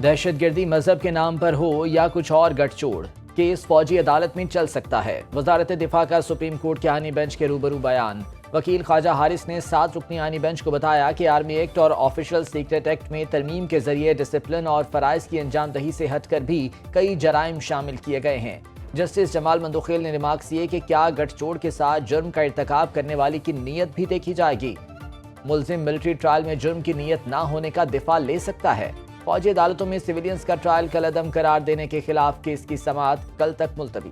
दहशतगर्दी मजहब के नाम पर हो या कुछ और गठजोड़, केस फौजी अदालत में चल सकता है। वजारत दिफा का सुप्रीम कोर्ट के आईनी बेंच के रूबरू बयान। वकील ख्वाजा हारिस ने 7 रुकनी आईनी बेंच को बताया कि आर्मी एक्ट और ऑफिशियल सीक्रेट एक्ट में तरमीम के जरिए डिसिप्लिन और फराइज की अंजामदही से हटकर भी कई जराइम शामिल किए गए हैं। जस्टिस जमाल मंदोखेल ने रिमार्क्स किए कि क्या गठजोड़ के साथ जुर्म का इर्तकाब करने वाले की नीयत भी देखी जाएगी। मुलजिम मिलिट्री ट्रायल में जुर्म की नीयत ना होने का दिफा ले सकता है। फौजी अदालतों में सिविलियंस का ट्रायल कलअदम करार देने के खिलाफ केस की समाअत कल तक मुलतवी।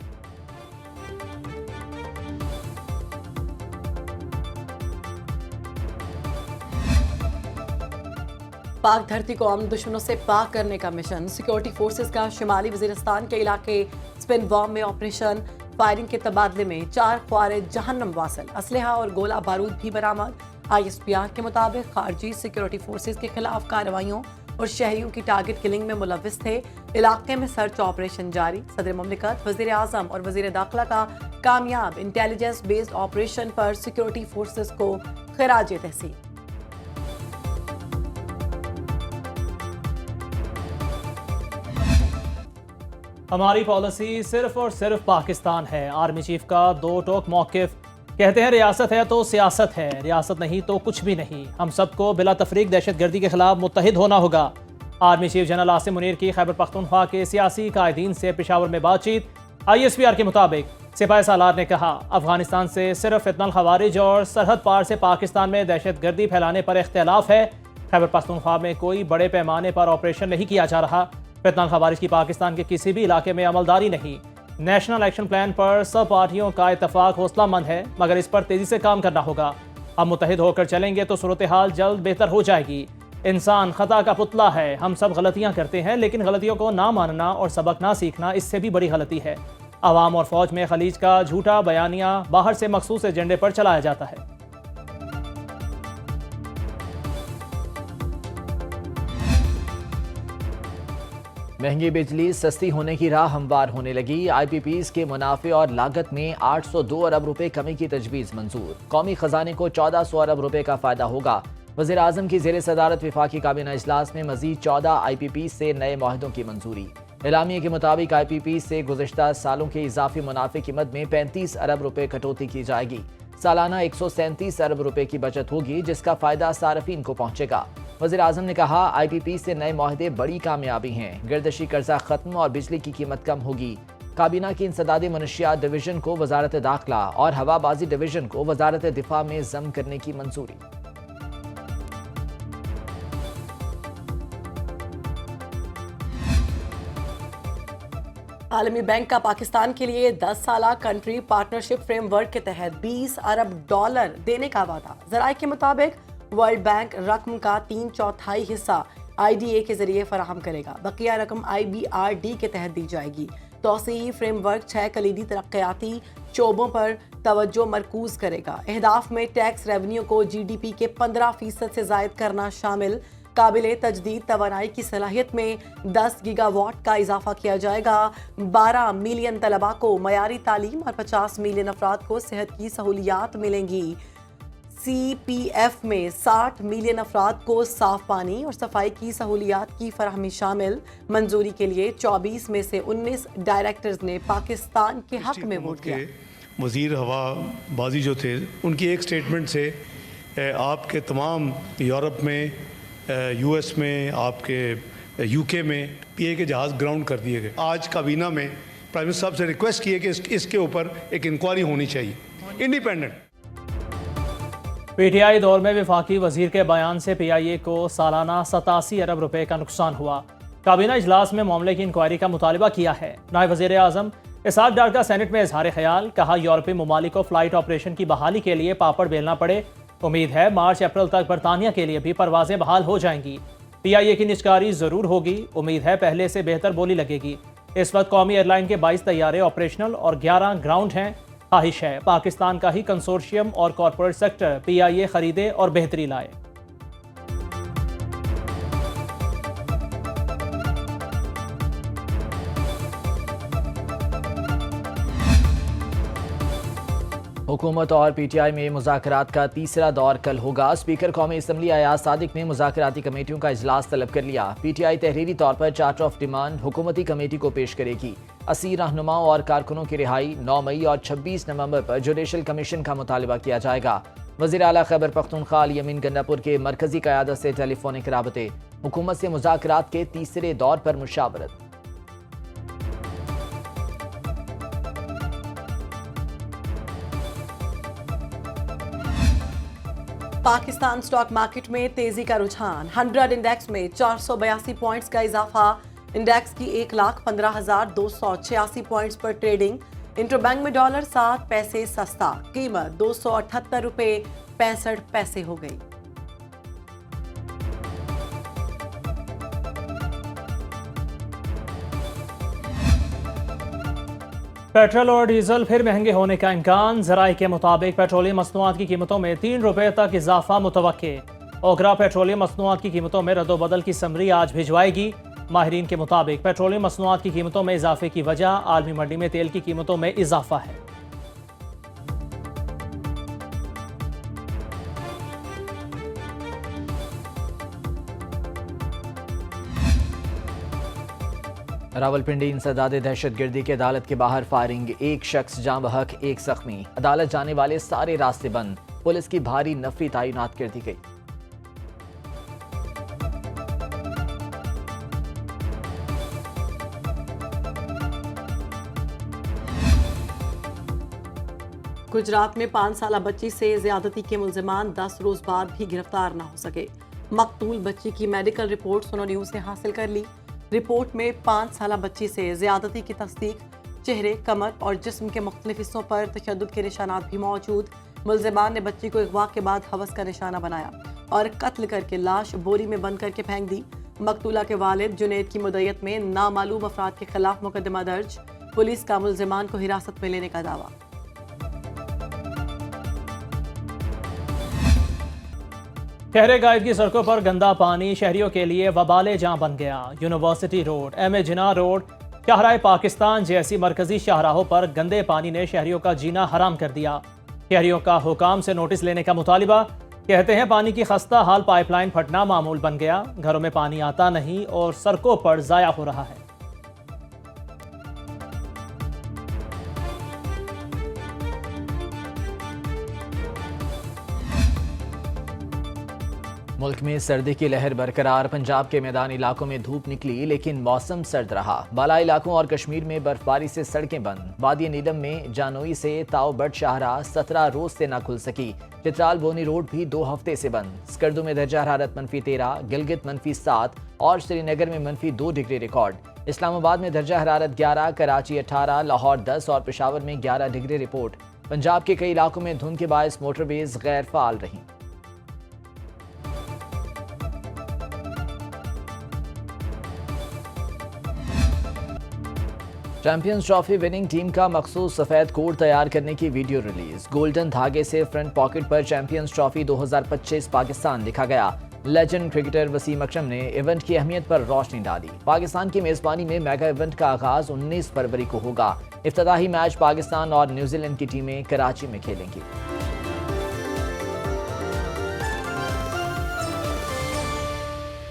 पाक धरती को अमन दुश्मनों से पाक करने का मिशन। सिक्योरिटी फोर्सेस का शिमाली वजीरिस्तान के इलाके स्पिनवाम में ऑपरेशन। फायरिंग के तबादले में 4 ख्वारिज जहन्नम वासिल। असलहा और गोला बारूद भी बरामद। ISPR के मुताबिक खारजी सिक्योरिटी फोर्सेस के खिलाफ कार्रवाइयों और शहरियों की टारगेट किलिंग में मुलव्विस थे। इलाके में सर्च ऑपरेशन जारी। सदर ममलिकत, वजीर आजम और वजीर दाखिला का कामयाब इंटेलिजेंस बेस्ड ऑपरेशन पर सिक्योरिटी फोर्सेस को खिराज तहसीन। हमारी पॉलिसी सिर्फ और सिर्फ पाकिस्तान है। आर्मी चीफ का 2 टोक मौक़िफ़। कहते हैं रियासत है तो सियासत है, रियासत नहीं तो कुछ भी नहीं। हम सबको बिला तफरीक दहशतगर्दी के खिलाफ मुत्तहिद होना होगा। Army chief general Asim Munir की खैबर पख्तूनख्वा के सियासी कायदीन से पेशावर में बातचीत। ISPR के मुताबिक सिपाही सालार ने कहा, अफगानिस्तान से सिर्फ फितनल खवारिज और सरहद पार से पाकिस्तान में दहशतगर्दी फैलाने पर इख्तिलाफ है। खैबर पख्तूनख्वा में कोई बड़े पैमाने पर ऑपरेशन नहीं किया जा रहा। फितनल खवारिज की पाकिस्तान के किसी भी इलाके में अमलदारी नहीं। नेशनल एक्शन प्लान पर सब पार्टियों का इत्तफाक हौसलामंद है, मगर इस पर तेजी से काम करना होगा। हम मुत्तहिद होकर चलेंगे तो सूरत हाल जल्द बेहतर हो जाएगी। इंसान खता का पुतला है। हम सब गलतियां करते हैं, लेकिन गलतियों को ना मानना और सबक ना सीखना इससे भी बड़ी गलती है। अवाम और फौज में खलीज का झूठा बयानिया बाहर से मखसूस एजेंडे पर चलाया जाता है। महंगी बिजली सस्ती होने की राह हमवार होने लगी। IPPs के मुनाफे और लागत में 802 अरब रुपए कमी की तजवीज़ मंजूर। कौमी खजाने को 1400 अरब रुपए का फायदा होगा। वज़ीर आज़म की ज़ेर सदारत विफाकी काबीना इजलास में मजीद 14 IPPs से नए मुआहदों की मंजूरी। एलामिया के मुताबिक IPPs से गुज़िश्ता सालों के इजाफी मुनाफे की मद में 35 अरब रुपए कटौती की जाएगी। सालाना 137 अरब रुपए की बचत होगी, जिसका फायदा सार्फिन को पहुंचेगा। वज़ीर आज़म ने कहा, IPP से नए मुआहदे बड़ी कामयाबी हैं। गिरदशी कर्जा खत्म और बिजली की कीमत कम होगी। काबीना की इंसदादी मनशियात डिवीजन को वजारत दाखिला और हवाबाजी डिवीजन को वजारत दिफा में जम करने की मंजूरी। आलमी बैंक का पाकिस्तान के लिए 10 साला कंट्री पार्टनरशिप फ्रेमवर्क के तहत $20 अरब देने का वादा। ज़राए के मुताबिक वर्ल्ड बैंक रकम का 3/4 हिस्सा IDA के जरिए फराहम करेगा। बकिया रकम IBRD के तहत दी जाएगी। तौसीई फ्रेमवर्क 6 कलीदी तरक्याती शोबों पर तवज्जो मरकूज करेगा। अहदाफ में टैक्स रेवेन्यू को GDP के 15% से जायद करना शामिल। काबिले तजदीद तवानाई की सलाहियत में 10 गीगावाट का इजाफा किया जाएगा। 12 मिलियन तलबा को मयारी तालीम और 50 मिलियन अफराद को सेहत की सहूलियात मिलेंगी। CPF में 60 मिलियन अफराद को साफ पानी और सफाई की सहूलियात की फराहमी शामिल। मंजूरी के लिए 24 में से 19 डायरेक्टर्स ने पाकिस्तान के हक में वोट किया। वजीर हवाबाजी जो थे, उनकी एक स्टेटमेंट से आपके तमाम यूरोप में, US में, आपके UK में PA के जहाज़ ग्राउंड कर दिए गए। आज काबीना में प्राइम मिनिस्टर साहब से रिक्वेस्ट की है कि इसके ऊपर एक इंक्वायरी होनी चाहिए, इंडिपेंडेंट। PTI दौर में विफाकी वजीर के बयान से PIA को सालाना 87 अरब रुपए का नुकसान हुआ। काबीना इजलास में मामले की इंक्वायरी का मुतालबा किया है। नायब वजीर आज़म इसहाक डार का सेनेट में इजहार ख्याल। कहा, यूरोपीय ममालिक को फ्लाइट ऑपरेशन की बहाली के लिए पापड़ बेलना पड़े। उम्मीद है मार्च अप्रैल तक बरतानिया के लिए भी परवाजें बहाल हो जाएंगी। PIA की निजकारी जरूर होगी। उम्मीद है पहले से बेहतर बोली लगेगी। इस वक्त कौमी एयरलाइन के 22 तैयारे ऑपरेशनल और 11 ग्राउंड हैं। ख्वाहिश है पाकिस्तान का ही कंसोर्शियम और कॉरपोरेट सेक्टर PIA खरीदे और बेहतरी लाए। हुकूमत और पीटीआई में मुज़ाकरात का तीसरा दौर कल होगा। स्पीकर कौमी असम्बली अयाज सादिक ने मुज़ाकराती कमेटियों का इजलास तलब कर लिया। पीटीआई तहरीरी तौर पर चार्टर ऑफ डिमांड हुकूमती कमेटी को पेश करेगी। 80 रहनुमाओं और कारकुनों की रिहाई 9 मई और 26 नवंबर पर जुडिशल कमीशन का मुतालबा किया जाएगा। वज़ीर आला खैबर पख्तूनख्वा अली यमीन गन्नापुर के मरकजी क़यादत से टेलीफोनिक राबते, हुकूमत से मुज़ाकरात के तीसरे दौर पर मुशावरत। पाकिस्तान स्टॉक मार्केट में तेजी का रुझान। 100 इंडेक्स में 482 पॉइंट्स का इजाफा। इंडेक्स की 1,15,286 पॉइंट्स पर ट्रेडिंग। इंटरबैंक में डॉलर 7 पैसे सस्ता, कीमत 278 रुपए 65 पैसे हो गई। पेट्रोल और डीजल फिर महंगे होने का इम्कान। ज़राए के मुताबिक पेट्रोलियम मसनूआत की कीमतों में 3 रुपए तक इजाफा मुतवक्के। ओगरा पेट्रोलियम मसनूआत की कीमतों में रद्दोबदल की समरी आज भिजवाएगी। माहिरीन के मुताबिक पेट्रोलियम मसनूआत की कीमतों में इजाफे की वजह आलमी मंडी में तेल की कीमतों में इजाफा है। रावलपिंडी इंसदाद दहशतगर्दी की अदालत के बाहर फायरिंग, एक शख्स जाँ बहक, एक जख्मी। अदालत जाने वाले सारे रास्ते बंद। पुलिस की भारी नफरी तैनात कर दी गई। गुजरात में 5 साला बच्ची से ज्यादती के मुल्जिमान 10 रोज बाद भी गिरफ्तार न हो सके। मकतूल बच्ची की मेडिकल रिपोर्ट सुनो न्यूज ने हासिल कर ली। रिपोर्ट में 5 साला बच्ची से ज्यादती की तस्दीक, चेहरे, कमर और जिस्म के मुख्तलिफ हिस्सों पर तशद्दुद के निशानात भी मौजूद। मुल्जिमान ने बच्ची को अगवा के बाद हवस का निशाना बनाया और कत्ल करके लाश बोरी में बंद करके फेंक दी। मकतूला के वालिद जुनैद की मुद्दत में नामालूम अफराद के खिलाफ मुकदमा दर्ज। पुलिस का मुल्जिमान को हिरासत में लेने का दावा। शहर गायद की सड़कों पर गंदा पानी शहरियों के लिए वबाले जां बन गया। University road, M A Jinnah road, शाहराह पाकिस्तान जैसी मरकजी शाहराहों पर गंदे पानी ने शहरियों का जीना हराम कर दिया। शहरियों का हुकाम से नोटिस लेने का मुतालिबा। कहते हैं पानी की खस्ता हाल पाइपलाइन फटना मामूल बन गया। घरों में पानी आता नहीं और सड़कों पर जाया हो रहा है। मुल्क में सर्दी की लहर बरकरार। पंजाब के मैदानी इलाकों में धूप निकली लेकिन मौसम सर्द रहा। बालाई इलाकों और कश्मीर में बर्फबारी से सड़कें बंद। वादी नीलम में जानोई से ताओ बट शाहरा 17 रोज से न खुल सकी। चित्राल बोनी रोड भी 2 हफ्ते से बंद। स्कर्दू में दर्जा हरारत -13, गिलगित -7 और श्रीनगर में -2 डिग्री रिकॉर्ड। इस्लामाबाद में दर्जा हरारत 11, कराची 18, लाहौर 10 और पेशावर में 11 डिग्री रिपोर्ट। पंजाब के कई इलाकों में धुंध के बायस मोटरवेज गैर फाल रहीं। चैंपियंस ट्रॉफी विनिंग टीम का मखसूस सफेद कोट तैयार करने की वीडियो रिलीज। गोल्डन धागे से फ्रंट पॉकेट पर चैंपियंस ट्रॉफी 2025 पाकिस्तान लिखा गया। लेजेंड क्रिकेटर वसीम अकरम ने इवेंट की अहमियत पर रोशनी डाली। पाकिस्तान की मेजबानी में मेगा इवेंट का आगाज 19 फरवरी को होगा। इफ्तिताही मैच पाकिस्तान और न्यूजीलैंड की टीमें कराची में खेलेंगी।